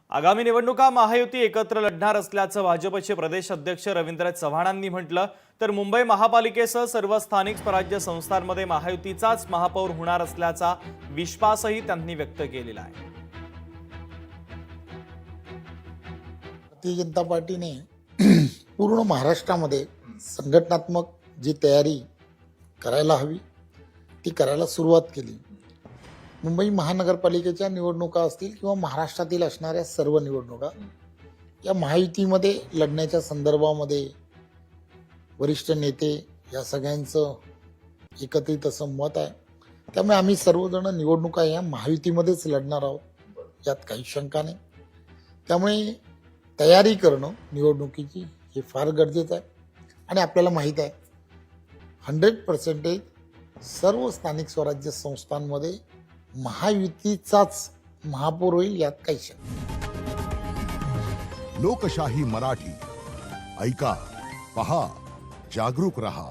आगामी निवडणुका महायुती एकत्र लढणार असल्याचं भाजपचे प्रदेश अध्यक्ष रवींद्र चव्हाणांनी म्हटलं। तर मुंबई महापालिकेसह सर्व स्थानिक स्वराज्य संस्थांमध्ये महायुतीचाच महापौर होणार असल्याचा विश्वासही त्यांनी व्यक्त केलेला आहे। भारतीय जनता पार्टीने पूर्ण महाराष्ट्रामध्ये संघटनात्मक जी तयारी करायला हवी ती करायला सुरुवात केली। मुंबई महानगरपालिकेच्या निवडणुका असतील किंवा महाराष्ट्रातील असणाऱ्या सर्व निवडणुका या महायुतीमध्ये लढण्याच्या संदर्भामध्ये वरिष्ठ नेते या सगळ्यांचं एकत्रित असं मत आहे। त्यामुळे आम्ही सर्वजण निवडणुका या महायुतीमध्येच लढणार आहोत, यात काही शंका नाही। त्यामुळे तयारी करणं निवडणुकीची हे फार गरजेचं आहे आणि आपल्याला माहीत आहे 100% सर्व स्थानिक स्वराज्य संस्थांमध्ये महायुतीचाच महापौर होईल, यात काही शंका नाही। लोकशाही मराठी ऐका, पहा, जागरूक रहा।